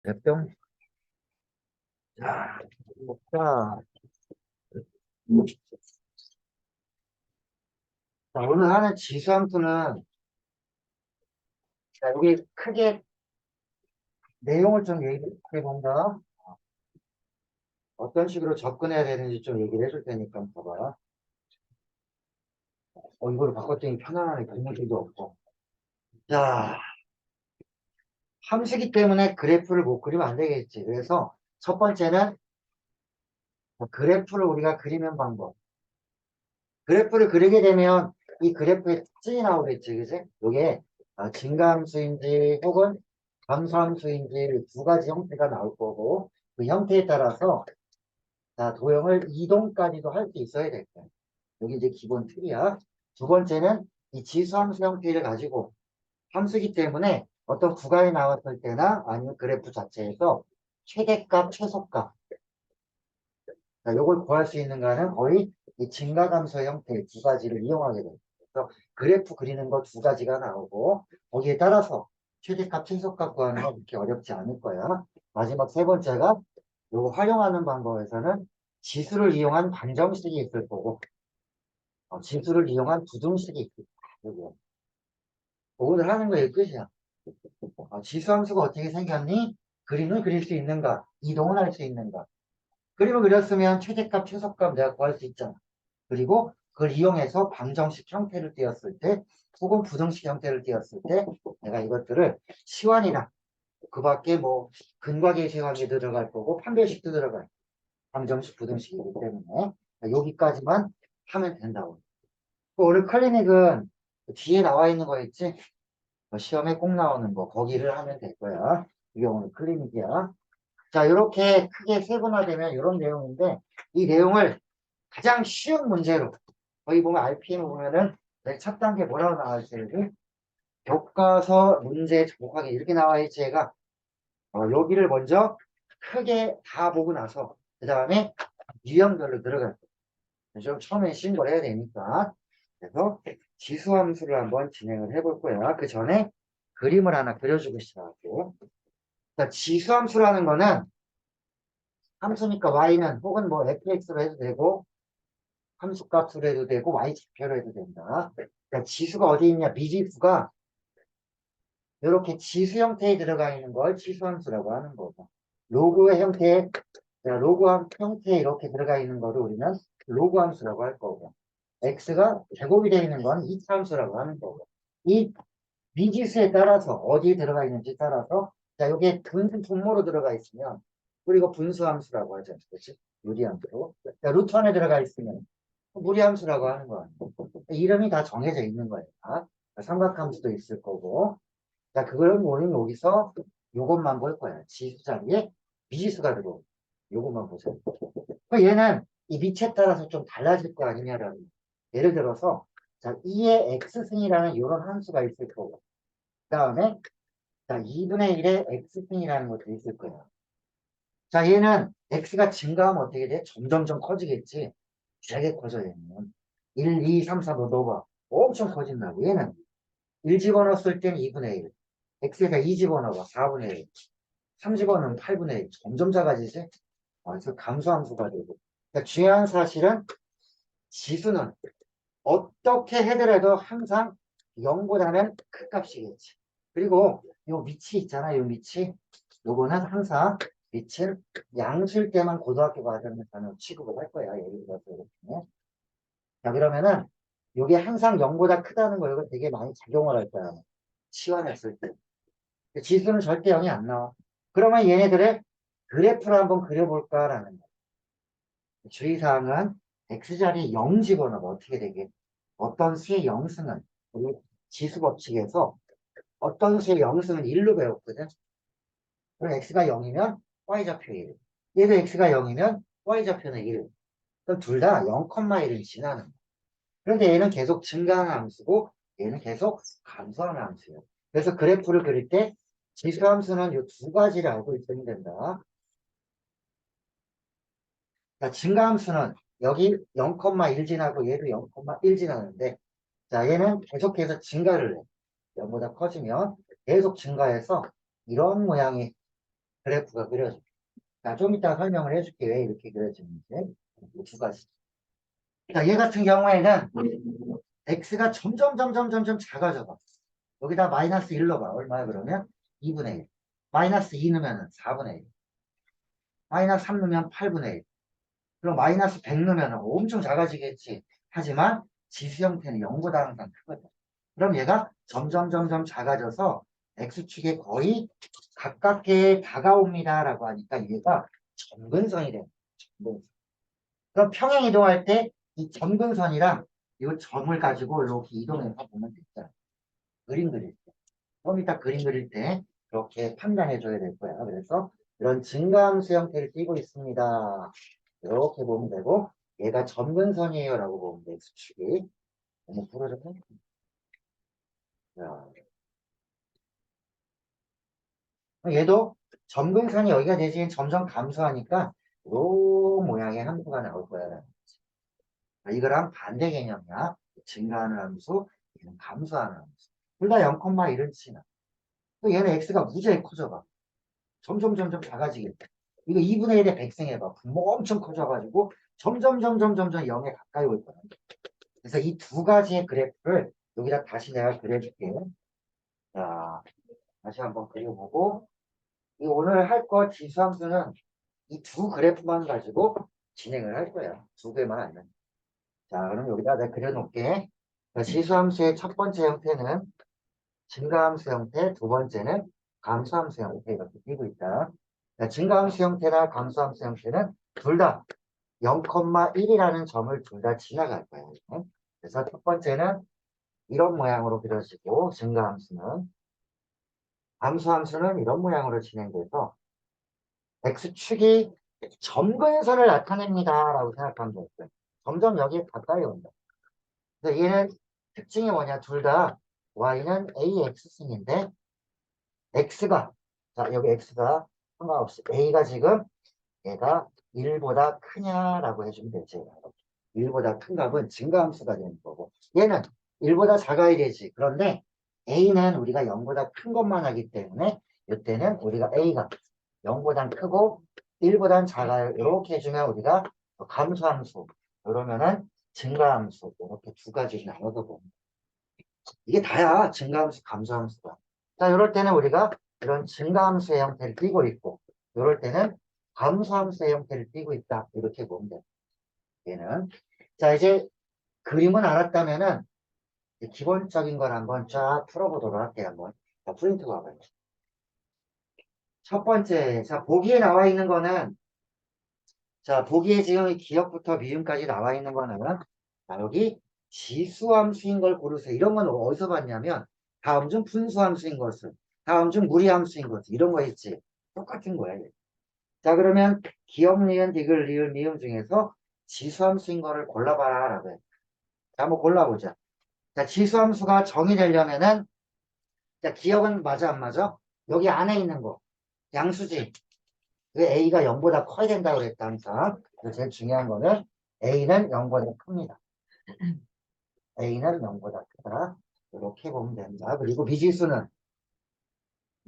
몇 병? 자, 자, 자, 오늘 하는 지수함수는, 자, 여기 크게 내용을 좀 얘기해 본다. 어떤 식으로 접근해야 되는지 좀 얘기를 해줄 테니까 한번 봐봐. 이거를 바꿨더니 편안하네. 근무들도 없고. 자, 함수기 때문에 그래프를 못 그리면 안 되겠지. 그래서 첫 번째는 그래프를 우리가 그리는 방법. 그래프를 그리게 되면 이 그래프의 특징이 나오겠지. 그지? 이게 증가함수인지 혹은 감소함수인지 두 가지 형태가 나올 거고 그 형태에 따라서 자, 도형을 이동까지도 할 수 있어야 될 거야. 여기 이제 기본 틀이야. 두 번째는 이 지수함수 형태를 가지고 함수기 때문에 어떤 구간이 나왔을 때나 아니면 그래프 자체에서 최대값, 최소값 자, 요걸 구할 수 있는 거는 거의 이 증가감소 형태 두 가지를 이용하게 됩니다. 그래서 그래프 그리는 거 두 가지가 나오고 거기에 따라서 최대값, 최소값 구하는 거 그렇게 어렵지 않을 거야. 마지막 세 번째가 요거 활용하는 방법에서는 지수를 이용한 방정식이 있을 거고 지수를 이용한 부등식이 있을 거야. 요거. 오늘 하는 거의 끝이야. 지수 함수가 어떻게 생겼니? 그림을 그릴 수 있는가? 이동을 할 수 있는가? 그림을 그렸으면 최대값, 최소값 내가 구할 수 있잖아. 그리고 그걸 이용해서 방정식 형태를 띄었을 때 혹은 부등식 형태를 띄었을 때 내가 이것들을 시환이나 그 밖에 뭐 근과 계시 관계 들어갈 거고 판별식도 들어갈 거고 방정식, 부등식이기 때문에 여기까지만 하면 된다고. 오늘 클리닉은 뒤에 나와 있는 거 있지? 시험에 꼭 나오는 거 거기를 하면 될 거야. 이게 오늘 클리닉이야. 자, 이렇게 크게 세분화되면 이런 내용인데 이 내용을 가장 쉬운 문제로 거기 보면 RPM 보면은 첫 단계 뭐라고 나와 있어요? 여기? 교과서 문제 정확하게 이렇게 나와 있지 얘가 여기를 먼저 크게 다 보고 나서 그 다음에 유형별로 들어갈 거예요. 좀 처음에 신고를 해야 되니까 그래서 지수함수를 한번 진행을 해볼 거야. 그 전에 그림을 하나 그려주고 시작할게요. 자, 지수함수라는 거는 함수니까 y는 혹은 뭐 fx로 해도 되고 함수값으로 해도 되고 y좌표로 해도 된다. 그러니까 지수가 어디 있냐? 미지수가 이렇게 지수 형태에 들어가 있는 걸 지수함수라고 하는 거고 로그의 형태에 로그함 형태에 이렇게 들어가 있는 거를 우리는 로그함수라고 할 거고 x가 제곱이 되어 있는 건 이차함수라고 하는 거고 이 미지수에 따라서 어디에 들어가 있는지 따라서 자 여기에 분수 분모로 들어가 있으면 그리고 분수함수라고 하죠. 그렇지? 유리함수. 자, 루트 안에 들어가 있으면 무리함수라고 하는 거야. 이름이 다 정해져 있는 거예요. 삼각함수도 있을 거고. 자, 그걸 우리는 여기서 요것만 볼 거야. 지수 자리에 미지수가 들어오고. 요것만 보세요. 얘는 이 밑에 따라서 좀 달라질 거 아니냐라는. 예를 들어서, 자, 2의 x승이라는 이런 함수가 있을 거고. 그 다음에, 자, 2분의 1의 x승이라는 것도 있을 거야. 자, 얘는 x가 증가하면 어떻게 돼? 점점점 커지겠지. 되게 커져, 얘는. 1, 2, 3, 4, 너 넣어봐. 엄청 커진다고. 얘는 1 집어넣었을 때는 2분의 1. x에다 2 집어넣어봐. 4분의 1. 3 집어넣으면 8분의 1. 점점 작아지지? 그래서 감소함수가 되고. 그러니까 중요한 사실은 지수는 어떻게 해더라도 항상 0보다는 큰 값이겠지. 그리고 요 밑이 있잖아. 요 밑이. 요거는 항상 밑을 양수일 때만 고등학교 과정에서는 취급을 할 거야. 예를 들어서 이렇게. 자, 그러면은 요게 항상 0보다 크다는 거 이거 되게 많이 작용을 할 거야. 치환했을 때. 지수는 절대 0이 안 나와. 그러면 얘네들의 그래프를 한번 그려볼까라는 거야. 주의사항은 x자리에 0 집어넣으면 어떻게 되게? 어떤 수의 영승은 우리 지수 법칙에서 어떤 수의 영승은 1로 배웠거든. 그럼 x가 0이면 y좌표 1. 얘도 x가 0이면 y좌표는 1. 그럼 둘 다 0,1을 지나는 거야. 그런데 얘는 계속 증가하는 함수고 얘는 계속 감소하는 함수예요. 그래서 그래프를 그릴 때 지수함수는 이 두 가지를 알고 있어야 된다. 자, 증가함수는 여기 0,1 지나고 얘도 0,1 지나는데 자, 얘는 계속해서 증가를 해. 0보다 커지면 계속 증가해서 이런 모양이 그래프가 그려져. 자, 좀 이따 설명을 해줄게. 왜 이렇게 그려지는지. 이 두 가지. 자, 얘 같은 경우에는 x가 점점 작아져 가. 여기다 마이너스 1 넣어봐. 얼마야 그러면? 2분의 1. 마이너스 2 넣으면 4분의 1. 마이너스 3 넣으면 8분의 1. 그럼 마이너스 100 넣으면 엄청 작아지겠지. 하지만 지수 형태는 0보다 항상 크거든. 그럼 얘가 점점 작아져서 x축에 거의 가깝게 다가옵니다. 라고 하니까 얘가 점근선이 돼요. 점근선. 그럼 평행 이동할 때 이 점근선이랑 이 점을 가지고 이렇게 이동해서 보면 되잖아. 그림 그릴 때. 그럼 이따 그림 그릴 때 그렇게 판단해 줘야 될 거야. 그래서 이런 증가함수 형태를 띠고 있습니다. 이렇게 보면 되고 얘가 점근선이에요 라고 보면 돼. x축이. 너무 부러졌네. 자, 얘도 점근선이 여기가 대신 점점 감소하니까 요 모양의 함수가 나올 거야. 이거랑 반대 개념이야. 증가하는 함수, 얘는 감소하는 함수. 둘 다 0,1을 치나. 또 얘는 x가 무지하게 커져가. 점점 작아지겠다. 이거 2분의 1에 백생해봐. 분모가 엄청 커져가지고 점점 0에 가까이 올 거야. 그래서 이 두 가지의 그래프를 여기다 다시 내가 그려줄게. 자, 다시 한번 그려보고 이 오늘 할 거 지수함수는 이 두 그래프만 가지고 진행을 할 거야. 두 개만 알면. 자, 그럼 여기다 내가 그려놓을게. 자, 지수함수의 첫 번째 형태는 증가함수 형태, 두 번째는 감소함수 형태 이렇게 띄고 있다. 자, 증가함수 형태나 감소함수 형태는 둘 다 0,1이라는 점을 둘 다 지나갈 거야. 그래서 첫 번째는 이런 모양으로 그려지고 증가함수는 함수는 이런 모양으로 진행돼서 x축이 점근선을 나타냅니다. 라고 생각하면 되겠어요. 점점 여기에 가까이 온다. 그래서 얘는 특징이 뭐냐. 둘 다 y는 ax승인데 x가 자 여기 x가 상관없이 a가 지금 얘가 1보다 크냐라고 해주면 되지. 1보다 큰 값은 증가함수가 되는 거고 얘는 1보다 작아야 되지. 그런데 a는 우리가 0보다 큰 것만 하기 때문에 이때는 우리가 a가 0보단 크고 1보단 작아요. 이렇게 해주면 우리가 감소함수 그러면은 증가함수 이렇게 두 가지 나눠서 봅니다. 이게 다야 증가함수 감소함수가. 자 이럴 때는 우리가 이런 증가함수의 형태를 띠고 있고 이럴 때는 감소함수의 형태를 띠고 있다 이렇게 보면 돼요. 얘는 자 이제 그림은 알았다면은 기본적인 걸 한번 쫙 풀어보도록 할게요. 한번 자, 프린트 가봐요. 첫 번째 자 보기에 나와 있는 거는 자, 보기에 지금 기억부터 미음까지 나와 있는 거는 자, 여기 지수함수인 걸 고르세요. 이런 건 어디서 봤냐면 다음 중 분수함수인 것을 다음 중 무리함수인 것을 이런 거 있지. 똑같은 거야. 이게. 자, 그러면 기억, 니은, 디귿, 리을, 미음 중에서 지수함수인 거를 골라봐라 라고 해. 자, 한번 골라보자. 자, 지수함수가 정의되려면은 자, 기억은 맞아 안 맞아? 여기 안에 있는 거 양수지. 왜 A가 0보다 커야 된다고 그랬다 항상. 그래서 제일 중요한 거는 A는 0보다 큽니다. A는 0보다 크다. 이렇게 보면 됩니다. 그리고 미지수는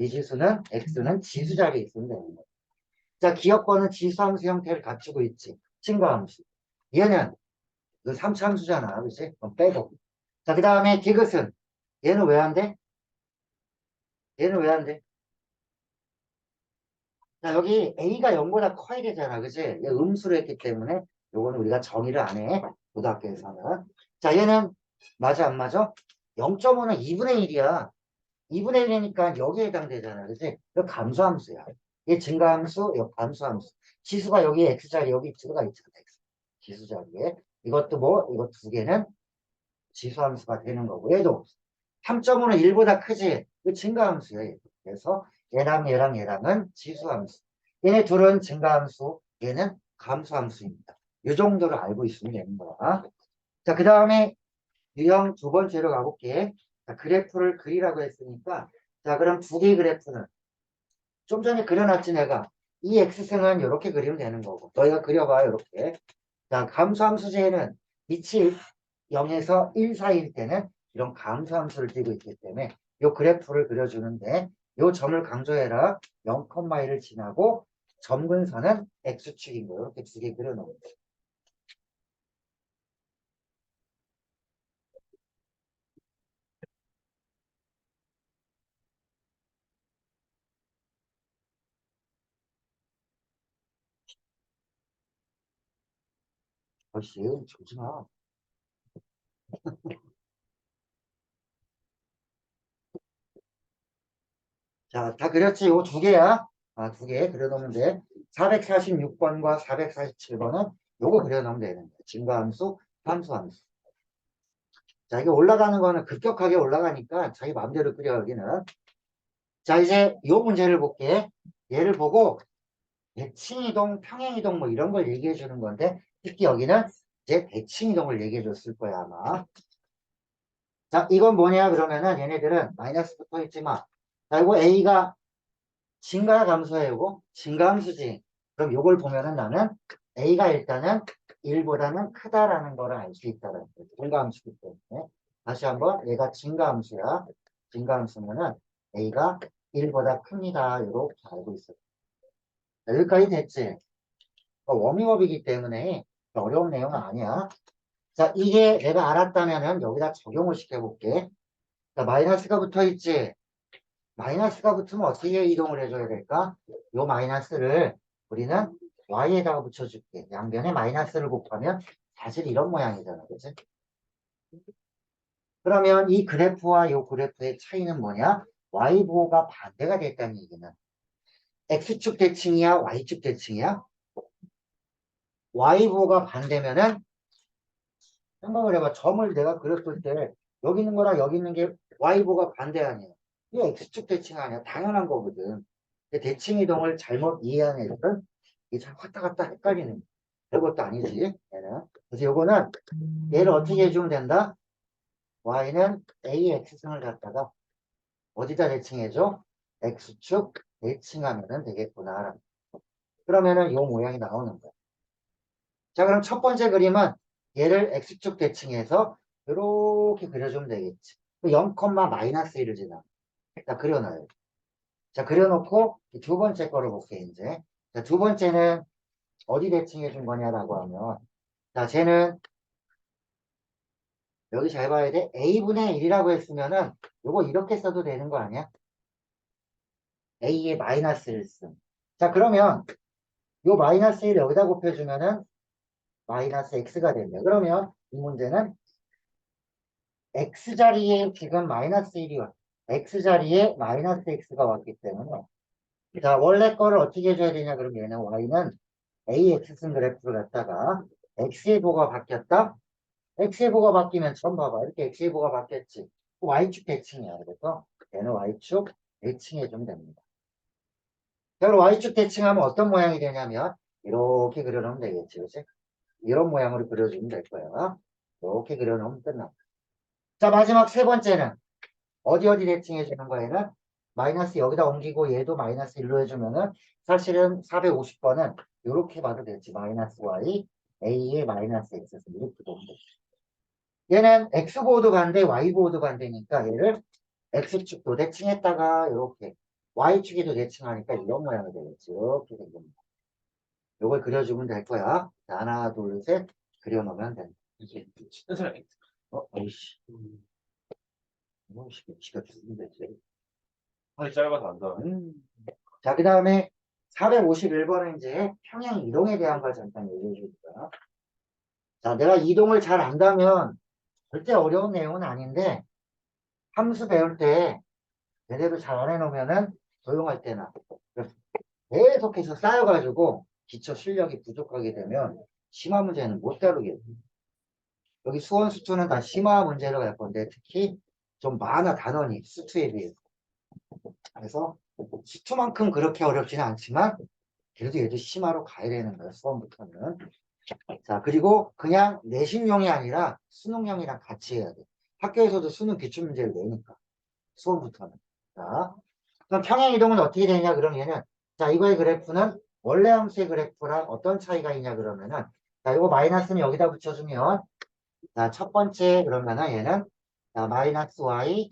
X는 지수 자리에 있으면 되는 거예요. 자, 기억번은 지수함수 형태를 갖추고 있지. 증가함수. 얘는 그 3차함수잖아. 그치? 그럼 빼고. 자, 그 다음에 디귿은 얘는 왜 안 돼? 얘는 왜 안 돼? 자, 여기 A가 0보다 커야 되잖아. 그치? 얘 음수로 했기 때문에 요거는 우리가 정의를 안 해. 고등학교에서는. 자, 얘는 맞아, 안 맞아? 0.5는 2분의 1이야. 2분의 1이니까 여기에 해당되잖아. 그치? 이거 감소함수야. 얘 증가함수, 이거 감소함수. 지수가 여기 X자리, 여기 들어가 있잖아. X. 지수 자리에. 이것도 뭐, 이거 두 개는 지수함수가 되는 거고. 얘도 3.5는 1보다 크지? 이거 증가함수야. 얘. 그래서 얘랑은 지수함수. 얘네 둘은 증가함수, 얘는 감소함수입니다. 이 정도를 알고 있으면 되는 거야. 자, 그 다음에 유형 두 번째로 가볼게. 자, 그래프를 그리라고 했으니까, 자, 그럼 두 개의 그래프는 좀 전에 그려놨지, 내가. 이 x승은 이렇게 그리면 되는 거고. 너희가 그려봐, 이렇게. 자, 감소함수제는 빛이 0에서 1 사이일 때는 이런 감소함수를 띠고 있기 때문에 이 그래프를 그려주는데 요 점을 강조해라. 0,1을 지나고 점근선은 x축인 거예요. 이렇게 두 개 그려놓은 거예요. 벌써 조지 마. 자, 다 그렸지? 요 두 개야. 아, 두 개 그려놓으면 돼. 446번과 447번은 요거 그려놓으면 되는 거야. 증가함수, 함수함수. 자, 이게 올라가는 거는 급격하게 올라가니까 자기 마음대로 그려, 여기는. 자, 이제 요 문제를 볼게. 얘를 보고 대칭이동, 평행이동 뭐 이런 걸 얘기해 주는 건데, 특히 여기는 이제 대칭이동을 얘기해 줬을 거야, 아마. 자, 이건 뭐냐, 그러면은 얘네들은 마이너스 붙어 있지만, 자, 이거 A가 증가 감소해, 요거? 증가함수지. 그럼 요걸 보면은 나는 A가 일단은 1보다는 크다라는 거를 알 수 있다는 거죠. 증가함수기 때문에. 다시 한번, 얘가 증가함수야. 증가함수면은 A가 1보다 큽니다. 이렇게 알고 있어요. 자, 여기까지 됐지? 워밍업이기 때문에 어려운 내용은 아니야. 자, 이게 내가 알았다면은 여기다 적용을 시켜볼게. 자, 마이너스가 붙어 있지? 마이너스가 붙으면 어떻게 이동을 해줘야 될까? 요 마이너스를 우리는 y에다가 붙여줄게. 양변에 마이너스를 곱하면 사실 이런 모양이잖아. 그치? 그러면 이 그래프와 요 그래프의 차이는 뭐냐? y보호가 반대가 됐다는 얘기는 x축 대칭이야? y축 대칭이야? y보호가 반대면은 생각을 해봐. 점을 내가 그렸을 때 여기 있는 거랑 여기 있는 게 y보호가 반대 아니야. 이게 x축 대칭 아니야. 당연한 거거든. 근데 대칭 이동을 잘못 이해한 애들은 이게 잘 왔다 갔다 헷갈리는 거야. 별것도 아니지. 얘는. 그래서 요거는 얘를 어떻게 해주면 된다? y는 ax승을 갖다가 어디다 대칭해줘? x축 대칭하면 되겠구나. 그러면은 요 모양이 나오는 거야. 자, 그럼 첫 번째 그림은 얘를 x축 대칭해서 이렇게 그려주면 되겠지. 0, 마이너스 1을 지나. 자, 그려놔요. 자, 그려놓고 두 번째 거를 볼게, 이제. 자, 두 번째는 어디 대칭해 준 거냐라고 하면, 자, 쟤는 여기 잘 봐야 돼. a분의 1이라고 했으면은 요거 이렇게 써도 되는 거 아니야? a의 마이너스 1승. 자, 그러면 요 마이너스 1 여기다 곱해주면은 마이너스 x가 된다. 그러면 이 문제는 x자리에 지금 마이너스 1이 왔 x자리에 마이너스 x가 왔기 때문에 자, 원래 거를 어떻게 해줘야 되냐? 그럼 얘는 y는 ax승 그래프를 갖다가 x의 보가 바뀌었다? x의 보가 바뀌면 처음 봐봐. 이렇게 x의 보가 바뀌었지. y축 대칭이야. 그래서 얘는 y축 대칭해주면 됩니다. 자, 그럼 y축 대칭하면 어떤 모양이 되냐면 이렇게 그려놓으면 되겠지. 그치? 이런 모양으로 그려주면 될 거야. 이렇게 그려놓으면 끝나. 자, 마지막 세 번째는 어디 대칭해주는 거에는 마이너스 여기다 옮기고 얘도 마이너스 1로 해주면은 사실은 450번은 이렇게 봐도 되지. 마이너스 y, a의 마이너스 x에서 이렇게 보면 되지. 얘는 x보호도 반대, y보호도 반대니까 얘를 x축도 대칭했다가 이렇게 y축에도 대칭하니까 이런 모양이 되겠지. 이렇게 된 겁니다. 요걸 그려주면 될 거야. 자, 하나, 둘, 셋 그려놓으면 된다. 이게 치는 사람이 어이씨. 뭐씨, 지가 죽으면 되지. 팔이 짧아서 안 닿아. 자, 그 다음에 451번은 이제 평행 이동에 대한 걸 잠깐 얘기해 줄 거야. 자, 내가 이동을 잘 안다면 절대 어려운 내용은 아닌데 함수 배울 때 제대로 잘 안 해놓으면은 조용할 때나 계속해서 쌓여가지고 기초 실력이 부족하게 되면 심화 문제는 못 다루게 돼. 여기 수원, 수투는 다 심화 문제로 갈 건데 특히 좀 많아 단원이 수투에 비해서. 그래서 수투만큼 그렇게 어렵지는 않지만 그래도 얘도 심화로 가야 되는 거야, 수원부터는. 자, 그리고 그냥 내신용이 아니라 수능용이랑 같이 해야 돼. 학교에서도 수능 기출문제를 내니까, 수원부터는. 자, 그럼 평행이동은 어떻게 되냐, 그럼 얘는, 자, 이거의 그래프는 원래 함수의 그래프랑 어떤 차이가 있냐, 그러면은, 자, 이거 마이너스는 여기다 붙여주면, 자, 첫 번째, 그러면은 얘는, 자, 마이너스 y,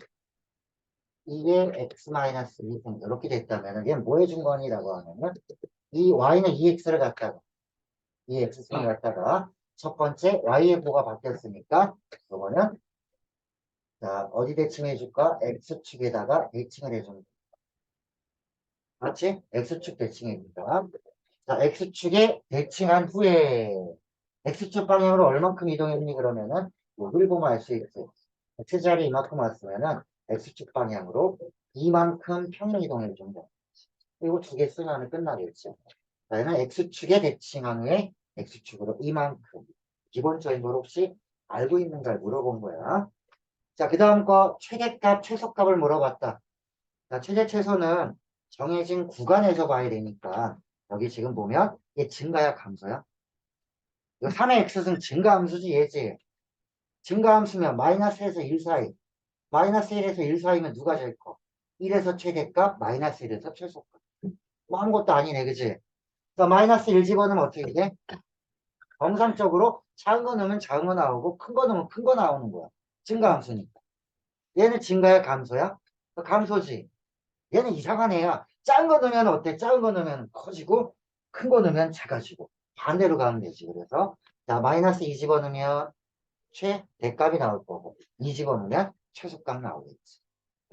이게 x-2승 이렇게 됐다면 얘는 뭐 해준 거니라고 하면은 이 y는 2x를 갖다가 이 x승을 갖다가 첫 번째 y의 보가 바뀌었으니까 이거는 자 어디 대칭해 줄까? x축에다가 대칭을 해줍니다. 맞지? x축 대칭해 준다. 자 x축에 대칭한 후에 x축 방향으로 얼만큼 이동했니 그러면은 여기를 보면 알 수 있어. x자리 이만큼 왔으면은 x축 방향으로 이만큼 평행 이동해 준다. 그리고 두 개 쓰면 끝나겠죠. 자, 얘는 x축에 대칭한 후에 x축으로 이만큼. 기본적인 걸 혹시 알고 있는가를 물어본 거야. 자, 그 다음 거 최대값, 최소값을 물어봤다. 자, 최대, 최소는 정해진 구간에서 봐야 되니까 여기 지금 보면 이게 증가야, 감소야? 이거 3의 x승 증가함수지, 얘지. 증가함수면 마이너스에서 1 사이. 마이너스 1에서 1 사이면 누가 제일 커? 1에서 최대값, 마이너스 1에서 최소값. 뭐 아무것도 아니네, 그지? 자, 마이너스 1 집어넣으면 어떻게 돼? 정상적으로 작은 거 넣으면 작은 거 나오고 큰 거 넣으면 큰 거 나오는 거야. 증가함수니까. 얘는 증가야, 감소야? 감소지. 얘는 이상한 애야. 작은 거 넣으면 어때? 작은 거 넣으면 커지고 큰 거 넣으면 작아지고 반대로 가면 되지. 그래서 자 마이너스 2 집어넣으면 최대값이 나올 거고 2 집어넣으면 최소값 나오겠지.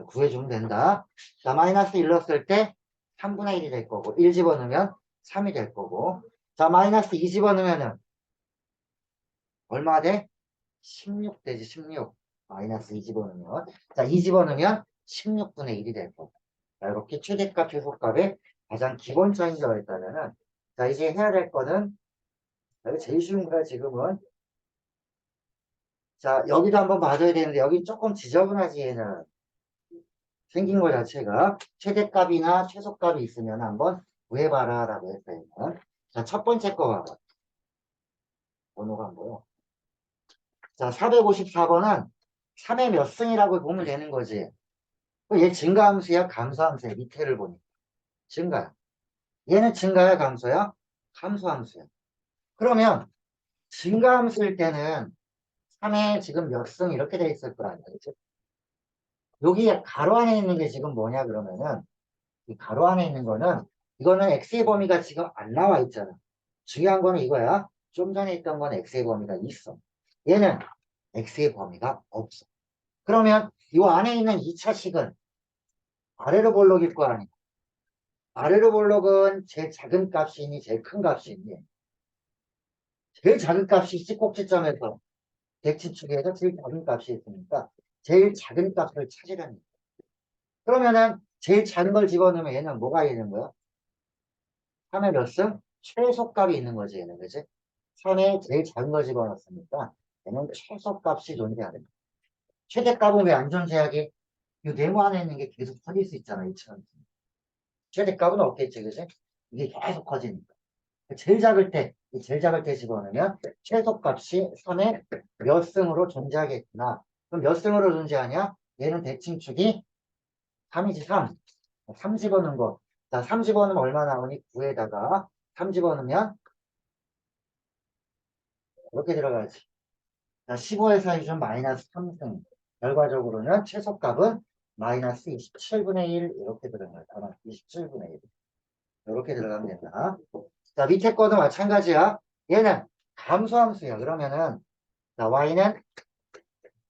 구해주면 된다. 자 마이너스 1 넣었을 때 3분의 1이 될 거고 1 집어넣으면 3이 될 거고 자 마이너스 2 집어넣으면 얼마 돼? 16 되지 16. 마이너스 2 집어넣으면 자 2 집어넣으면 16분의 1이 될 거고 자, 이렇게 최대값, 최소값의 가장 기본적인 거가 있다면은, 자, 이제 해야 될 거는, 여기 제일 쉬운 거야, 지금은. 자, 여기도 한번 봐줘야 되는데, 여기 조금 지저분하지, 얘는. 생긴 거 자체가. 최대값이나 최소값이 있으면 한번 구해봐라, 라고 했어요. 자, 첫 번째 거 봐봐. 번호가 뭐요? 자, 454번은 3의 몇 승이라고 보면 되는 거지. 얘 증가함수야, 감소함수야, 밑에를 보니까. 증가야. 얘는 증가야, 감소야? 감소함수야. 그러면 증가함수일 때는 3에 지금 몇 승 이렇게 돼 있을 거 아니야. 그치? 여기 가로 안에 있는 게 지금 뭐냐 그러면은 이 가로 안에 있는 거는 이거는 x의 범위가 지금 안 나와 있잖아. 중요한 거는 이거야. 좀 전에 있던 건 x의 범위가 있어. 얘는 x의 범위가 없어. 그러면 이 안에 있는 2차식은 아래로 볼록일 거 아니야. 아래로 볼록은 제일 작은 값이니 제일 큰 값이니 제일 작은 값이 있지 꼭지점에서 대칭축에서 제일 작은 값이 있으니까 제일 작은 값을 찾으라는 거야. 그러면은 제일 작은 걸 집어넣으면 얘는 뭐가 있는 거야? 3의 몇 승? 최소값이 있는 거지 얘는 그지? 3에 제일 작은 걸 집어넣었으니까 얘는 최소값이 존재하는 거야. 최대값은 왜 안 존재하게? 이 네모 안에 있는 게 계속 커질 수 있잖아 이처럼. 최대값은 없겠지 그지? 이게 계속 커지니까. 제일 작을 때 집어넣으면 최소값이 3의 몇 승으로 존재하겠구나. 그럼 몇 승으로 존재하냐? 얘는 대칭축이 3이지 3. 3 집어넣은 거. 자, 3 집어넣으면 얼마 나오니? 9에다가 3 집어넣으면 이렇게 들어가야지. 자, 15에서 2준 마이너스 3승. 결과적으로는 최소값은 마이너스 27분의 1 이렇게 들어가요. 27분의 1. 이렇게 들어가면 된다. 자, 밑에 거도 마찬가지야. 얘는 감소함수야. 그러면은 자, y는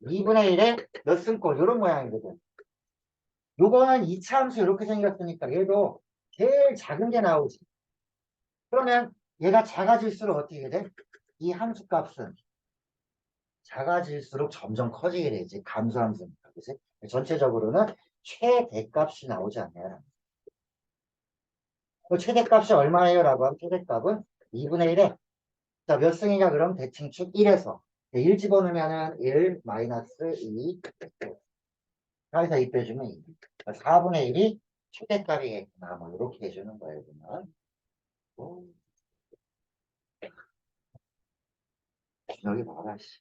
2분의 1에 몇 승꼴 이런 모양이거든. 요거는 2차 함수 이렇게 생겼으니까 얘도 제일 작은 게 나오지. 그러면 얘가 작아질수록 어떻게 돼? 이 함수 값은 작아질수록 점점 커지게 되지. 감소함수니까. 그치? 전체적으로는 최대값이 나오지 않냐. 그 최대값이 얼마예요? 라고 하면 최대값은 2분의 1에 자, 몇 승이냐? 그럼 대칭축 1에서 1 집어넣으면은 1 마이너스 2 4에서 2 빼주면 2. 4분의 1이 최대값이겠구나. 뭐 이렇게 해주는 거예요. 그러면. 여기 봐라, 씨.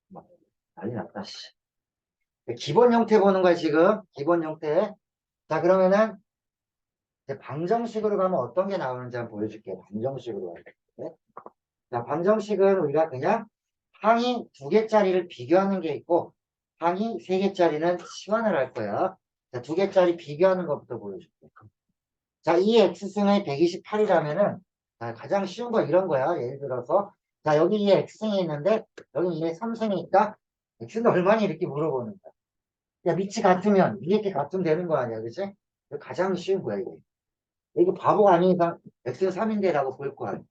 막 난리 났다, 씨. 기본 형태 보는 거야, 지금. 기본 형태. 자, 그러면은, 이제 방정식으로 가면 어떤 게 나오는지 한번 보여줄게요. 방정식으로 갈 때. 자, 방정식은 우리가 그냥 항이 두 개짜리를 비교하는 게 있고, 항이 3개짜리는 시환을 할 거야. 자, 2개짜리 비교하는 것부터 보여줄게. 자, 이 x승의 128이라면은 가장 쉬운 거 이런 거야. 예를 들어서 자, 여기 이 x승이 있는데 여기 이에 3승이 있다. x는 얼마니 이렇게 물어보는 거야. 야, 밑이 같으면 이렇게 같으면 되는 거 아니야, 그치? 이거 가장 쉬운 거야, 이게. 이거 바보가 아닌 이상 x는 3인데라고 볼 거 아니야.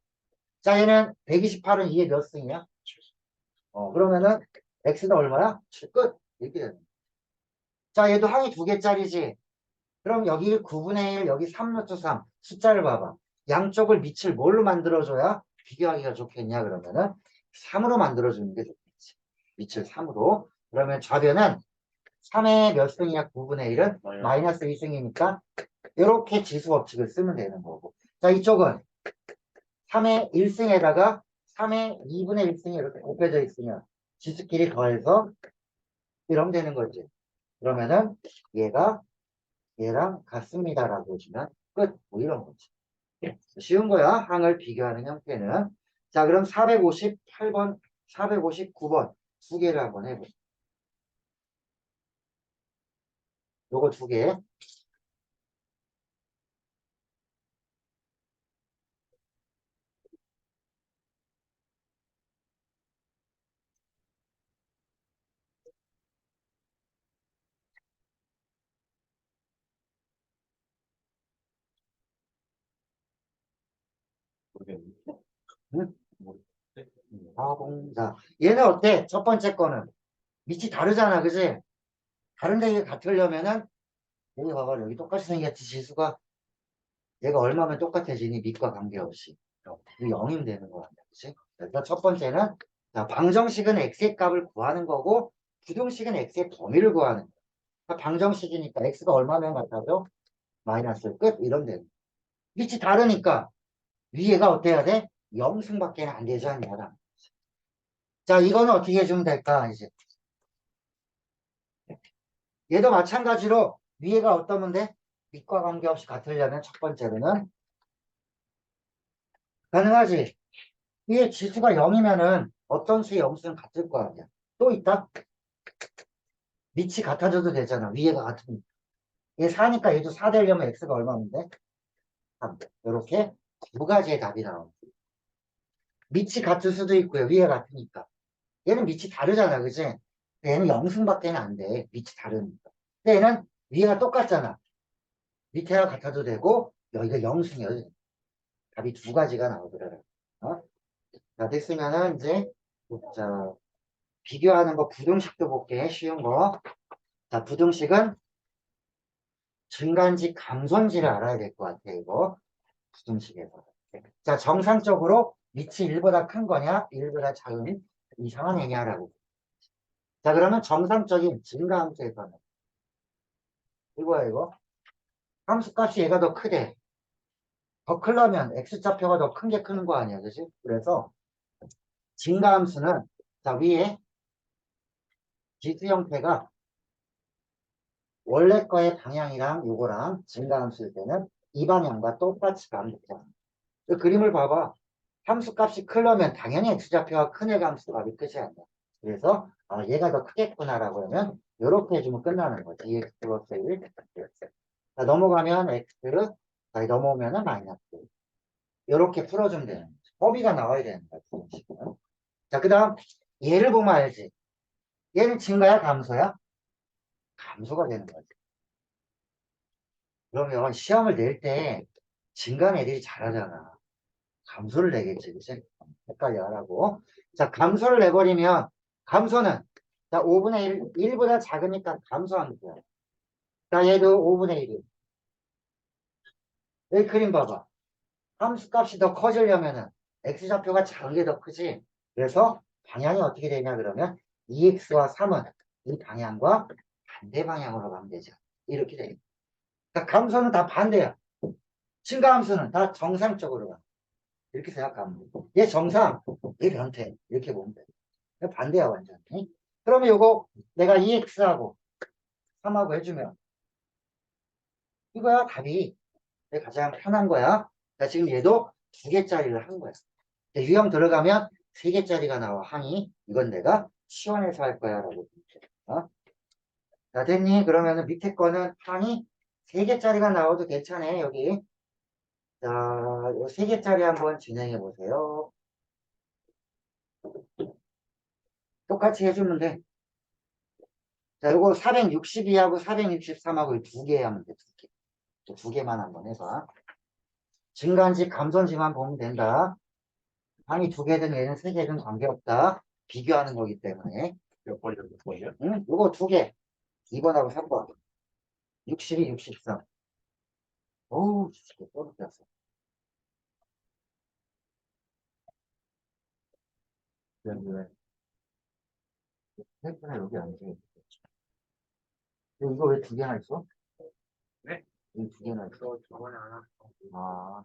자, 얘는 128은 이에 몇 승이야? 그러면은 x는 얼마야? 7 끝. 이렇게 되는 거야. 자, 얘도 항이 2개짜리지. 그럼 여기 9분의 1, 여기 3 넣죠, 3. 숫자를 봐봐. 양쪽을 밑을 뭘로 만들어줘야 비교하기가 좋겠냐, 그러면은 3으로 만들어주는 게 좋겠지. 밑을 3으로. 그러면 좌변은 3의 몇 승이냐, 9분의 1은 마이너스 2승이니까 이렇게 지수 법칙을 쓰면 되는 거고. 자, 이쪽은 3의 1승에다가 3의 2분의 1승이 이렇게 곱해져 있으면 지수끼리 더해서 이러면 되는 거지. 그러면은 얘가 얘랑 같습니다라고 해주면 끝. 뭐 이런 거지. 쉬운 거야. 항을 비교하는 형태는. 자, 그럼 458번, 459번 두 개를 한번 해보자. 요거 두 개. 모르겠네. 응? 모르겠네. 자, 얘는 어때? 첫 번째 거는 밑이 다르잖아, 그지? 다른데 이게 같으려면은 여기 봐봐, 여기 똑같이 생겼지, 지수가. 얘가 얼마면 똑같아지니? 밑과 관계없이. 이 0이면 되는 거야, 그치? 그래서 첫 번째는 자, 방정식은 x의 값을 구하는 거고 부등식은 x의 범위를 구하는 거야. 방정식이니까 x가 얼마면 같아져? 마이너스 끝 이런 데 밑이 다르니까 위에가 어때야 돼? 0승밖에 안 되지 않냐. 자, 이거는 어떻게 해주면 될까 이제. 얘도 마찬가지로 위에가 어떠면 돼? 밑과 관계없이 같으려면 첫 번째로는 가능하지. 위에 지수가 0이면은 어떤 수의 0수는 같을 거 아니야. 또 있다? 밑이 같아져도 되잖아. 위에가 같으니까. 얘 4니까 얘도 4 되려면 x가 얼마면 돼? 3. 이렇게 두 가지의 답이 나옵니다. 밑이 같을 수도 있고요. 위에 같으니까. 얘는 밑이 다르잖아. 그지? 얘는 0승밖에 안 돼. 밑이 다르니까. 근데 얘는 위에가 똑같잖아. 밑에가 같아도 되고 여기가 0승이야. 답이 두 가지가 나오더라고요. 어? 자, 됐으면은 이제 자, 비교하는 거 부등식도 볼게. 쉬운 거. 자, 부등식은 증가인지 감소인지를 알아야 될 것 같아. 이거 부등식에서. 자, 정상적으로 밑이 1보다 큰 거냐, 1보다 작은 이상한 애냐라고. 자, 그러면 정상적인 증가함수에서는 이거야, 이거. 함수값이 얘가 더 크대. 더 크려면 x좌표가 더 큰 게 크는 거 아니야, 그지? 그래서 증가함수는 자, 위에 지수 형태가 원래 거의 방향이랑 요거랑 증가함수일 때는 이 방향과 똑같이 가면 되잖아. 그 그림을 봐봐. 함수값이 크려면 당연히 x좌표가 큰 애가 함수값이 크지 않냐. 그래서 얘가 더 크겠구나라고 하면 이렇게 해주면 끝나는 거지. 2x 플러스 1. 자, 넘어가면 x, 자, 넘어오면은 마이너스. 이렇게 풀어주면 되는 거지. 범위가 나와야 되는 거야. 지금. 자, 그 다음 얘를 보면 알지. 얘는 증가야 감소야? 감소가 되는 거지. 그러면 시험을 낼 때 증가는 애들이 잘하잖아. 감소를 내겠지, 그치? 헷갈려 하라고. 자, 감소를 내버리면, 감소는, 자, 5분의 1, 1보다 작으니까 감소하는 거야. 자, 얘도 5분의 1이. 여기 그림 봐봐. 함수 값이 더 커지려면은, x좌표가 작은 게 더 크지. 그래서 방향이 어떻게 되냐, 그러면, 2x와 3은 이 방향과 반대 방향으로 가면 되죠. 이렇게 돼. 그러니까 감소는 다 반대야. 증가함수는 다 정상적으로 가. 이렇게 생각하면 돼. 얘 정상, 얘 변태. 이렇게 보면 돼. 반대야, 완전히. 그러면 요거 내가 2x하고 3하고 해주면 이거야, 답이. 가장 편한 거야. 자, 지금 얘도 2개짜리를 한 거야. 유형 들어가면 3개짜리가 나와, 항이. 이건 내가 시원해서 할 거야, 라고. 어? 자, 됐니? 그러면은 밑에 거는 항이 3개짜리가 나와도 괜찮아, 여기. 자, 요 3개짜리 한번 진행해 보세요. 똑같이 해주면 돼. 자, 요거 462하고 463하고 2개 하면 돼, 2개. 2개만 한번 해봐. 증가한지 감소한지만 보면 된다. 항이 2개든 얘는 3개든 관계없다. 비교하는 거기 때문에. 몇 번이요? 몇 번이요? 응? 요거 2개. 2번하고 3번. 62, 63. 어우, 진짜 또 느꼈어. 네, 네. 핸드폰에 여기 안 돼. 이거 왜 2개나 있어? 네? 이 2개나 있어? 저번에 안 왔어. 아,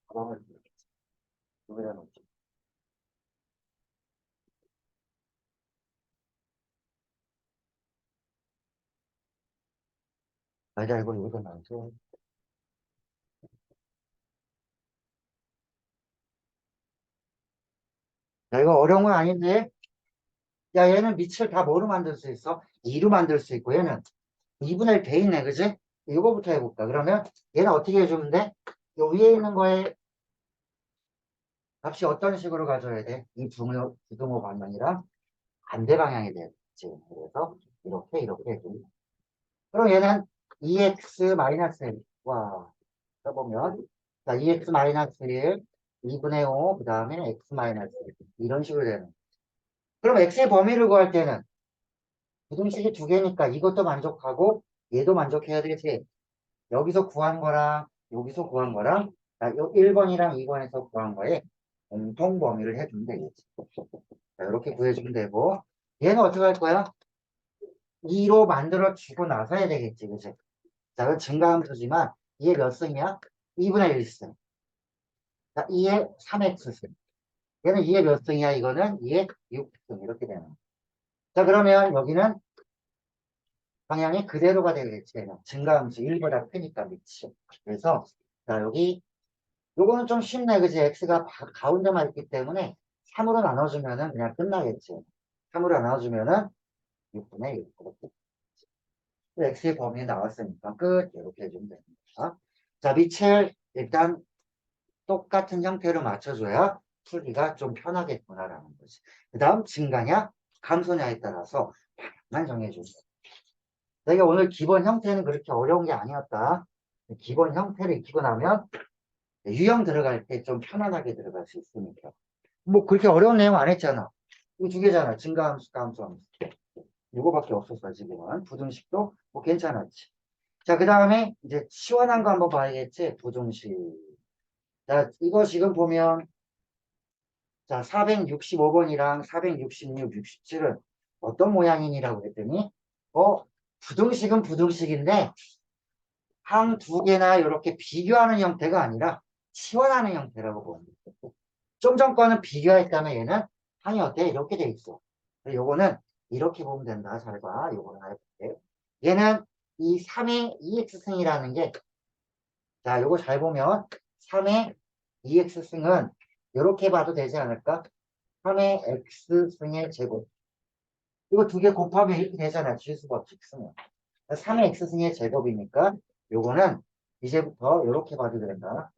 그러면 여기다 놓지. 아니다, 이거 여기다 놔줘. 야, 이거 어려운 건 아닌데? 야, 얘는 밑을 다 뭐로 만들 수 있어? 2로 만들 수 있고, 얘는 2분의 1 돼 있네, 그지? 이거부터 해볼까? 그러면 얘는 어떻게 해주면 돼? 요 위에 있는 거에 값이 어떤 식으로 가져야 돼? 이 부등호 방향이랑 반대 방향이 되지. 그래서 이렇게 해주면. 그럼 얘는 2x-1. 와, 써보면. 자, 2x-1, 2분의 5, 그 다음에 x-1. 이런 식으로 되는. 그럼 x의 범위를 구할 때는 부등식이 2개니까 이것도 만족하고 얘도 만족해야 되지. 여기서 구한 거랑 여기서 구한 거랑 요 1번이랑 2번에서 구한 거에 공통 범위를 해주면 되겠지. 자, 이렇게 구해주면 되고 얘는 어떻게 할 거야? 2로 만들어 주고 나서 해야 되겠지. 그치? 자, 그건 증가함수지만 이게 몇 승이야? 2분의 1승. 자, 2의 3x승. 얘는 2의 몇 승이야? 이거는 2의 6승. 이렇게 되는 거야. 자, 그러면 여기는 방향이 그대로가 되겠지. 증가함수 1보다 크니까 밑이. 그래서 자, 여기 요거는 좀 쉽네. 그지? x가 가운데만 있기 때문에 3으로 나눠주면은 그냥 끝나겠지. 3으로 나눠주면은 6분의 1. x의 범위 나왔으니까 끝. 이렇게 해주면 됩니다. 자, 밑을 일단 똑같은 형태로 맞춰줘야 풀기가 좀 편하겠구나라는 거지. 그 다음 증가냐, 감소냐에 따라서 방향만 정해주세요. 내가 오늘 기본 형태는 그렇게 어려운 게 아니었다. 기본 형태를 익히고 나면 유형 들어갈 때 좀 편안하게 들어갈 수 있으니까. 뭐 그렇게 어려운 내용 안 했잖아. 이거 2개잖아. 증가함수, 감소함수. 이거밖에 없었어, 지금은. 부등식도 뭐 괜찮았지. 자, 그 다음에 이제 시원한 거 한번 봐야겠지. 부등식. 자, 이거 지금 보면 자, 465번이랑 466, 67은 어떤 모양이니라고 했더니 부등식은 부등식인데 항 2개나 이렇게 비교하는 형태가 아니라 치환하는 형태라고 보면 돼. 좀 전 거는 비교했다면 얘는 항이 어때? 이렇게 돼 있어. 요거는 이렇게 보면 된다. 잘 봐. 요거는 해볼게. 얘는 이 3의 2x승이라는 게, 자, 요거 잘 보면 3의 2x승은 이렇게 봐도 되지 않을까? 3의 x승의 제곱. 이거 2개 곱하면 이렇게 되잖아. 지수법칙 쓰면. 3의 x승의 제곱이니까 요거는 이제부터 이렇게 봐도 된다.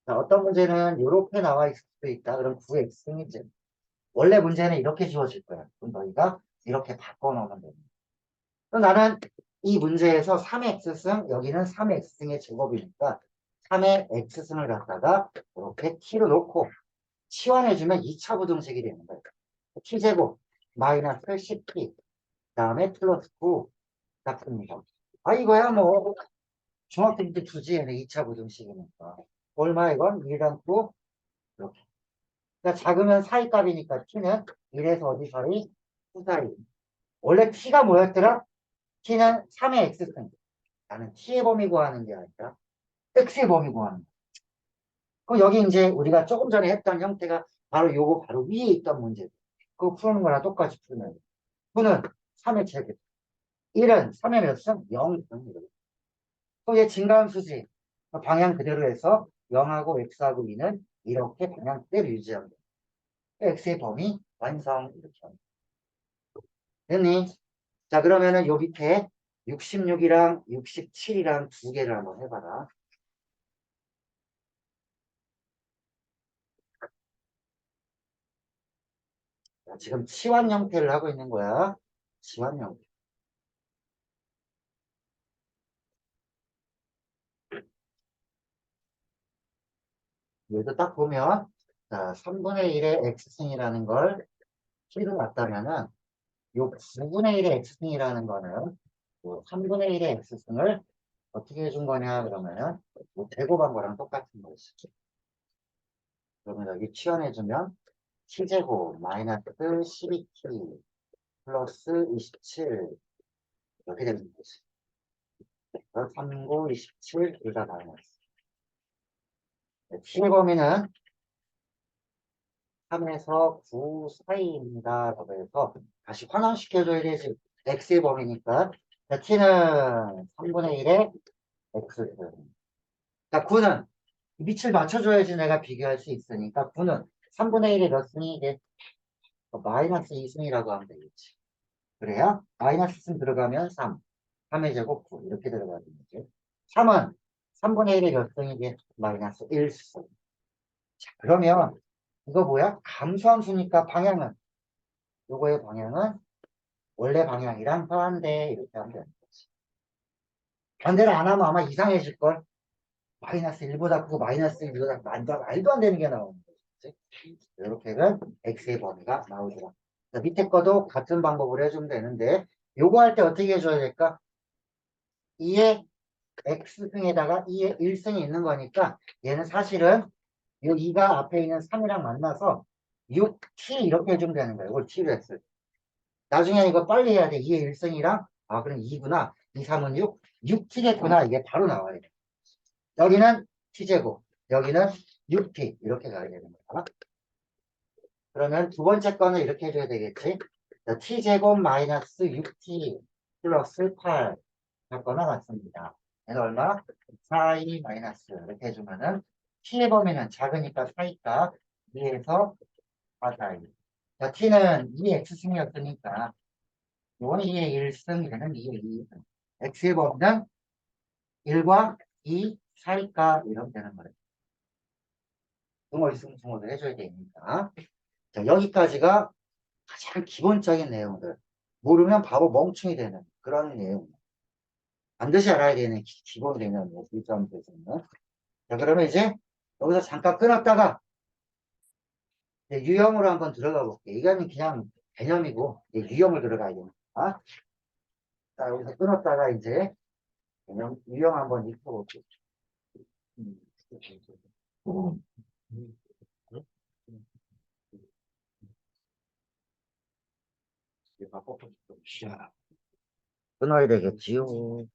자, 어떤 문제는 이렇게 나와 있을 수도 있다. 그럼 9x승이지. 원래 문제는 이렇게 지워질 거야. 그럼 너희가 이렇게 바꿔놓으면 됩니다. 그럼 나는 이 문제에서 3의 x승, 여기는 3의 x승의 제곱이니까 3의 x승을 갖다가 이렇게 t로 놓고 치환해주면 2차 부등식이 되는 거예요. t제곱 마이너스 10t 다음에 플러스 9 같습니다. 아 이거야 뭐 중학생 때 주지 얘네 2차 부등식이니까. 얼마 이건? 1랑 9 이렇게. 그러니까 작으면 사이값이니까 t는 1에서 어디 사이? 9 사이. 원래 t가 뭐였더라? t는 3의 x승. 나는 t의 범위 구하는 게 아니라 x의 범위 구하는 거. 그럼 여기 이제 우리가 조금 전에 했던 형태가 바로 요거 바로 위에 있던 문제. 그거 푸는 거랑 똑같이 풀면 돼. 9는 3의 제곱. 1은 3의 몇 승? 0승. 또 얘 증가함수지. 방향 그대로 해서 0하고 x하고 2는 이렇게 방향 그대로 유지하면 돼. x의 범위 완성. 이렇게 하면. 됐니? 자, 그러면은 요 밑에 66이랑 67이랑 두 개를 한번 해봐라. 자, 지금 치환 형태를 하고 있는 거야. 치환 형태. 여기도 딱 보면, 자, 3분의 1의 x승이라는 걸 T로 놨다면은, 요 9분의 1의 x승이라는 거는, 요 3분의 1의 x승을 어떻게 해준 거냐, 그러면은, 뭐 제곱한 거랑 똑같은 거지. 그러면 여기 치환해주면, t제곱 마이너스 12t 플러스 27 이렇게 되는 거지. 39, 27 둘 다 마이너스. t의 범위는 3에서 9 사이입니다. 라고 해서 다시 환원시켜줘야 되지. x의 범위니까. 자, t는 3분의 1의 x. 자, 9는 밑을 맞춰줘야지 내가 비교할 수 있으니까 9는 3분의 1의 몇 승이 돼? 마이너스 2승이라고 하면 되겠지. 그래야 마이너스 승 들어가면 3. 3의 제곱 9 이렇게 들어가는 거지. 3은 3분의 1의 몇 승이게 마이너스 1승. 자, 그러면 이거 뭐야? 감소함수니까 방향은 요거의 방향은 원래 방향이랑 반대 이렇게 하면 되는 거지. 반대를 안 하면 아마 이상해질걸? 마이너스 1보다 크고 마이너스 1보다 말도 안 되는 게 나오는 거지. 이렇게는 x의 범위가 나오더라. 자, 밑에 거도 같은 방법으로 해주면 되는데 요거 할 때 어떻게 해줘야 될까? 2의 x승에다가 2의 1승이 있는 거니까 얘는 사실은 요 2가 앞에 있는 3이랑 만나서 6t 이렇게 해주면 되는 거예요. 이걸 t로 했을 때. 나중에 이거 빨리 해야 돼. 2의 1승이랑 아 그럼 2구나. 2, 3은 6. 6t겠구나. 이게 바로 나와야 돼. 여기는 t제곱. 여기는 6t. 이렇게 가야 되는 거야. 그러면 두 번째 거는 이렇게 해줘야 되겠지. 자, t제곱 마이너스 6t 플러스 8 같거나 같습니다. 얘는 얼마? 4i 마이너스 이렇게 해주면은 t의 범위는 작으니까 4이니까 2에서 4i. 자, t는 2x승이었으니까 이거는 2의 1승, 얘는 2의 2승. x의 범위는 1과 2 사이니까 이러면 되는 거예요. 등호 있으면 등호도 해줘야 되니까. 자, 여기까지가 가장 기본적인 내용들. 모르면 바로 멍충이 되는 그런 내용. 반드시 알아야 되는 기본 개념이에요. 일점에서는. 자, 그러면 이제 여기서 잠깐 끊었다가 이제 유형으로 한번 들어가 볼게요. 이거는 그냥 개념이고 이제 유형을 들어가야 됩니다. 자, 여기서 끊었다가 이제 유형 한번 읽어볼게요. 음. 끊어야 되겠지요.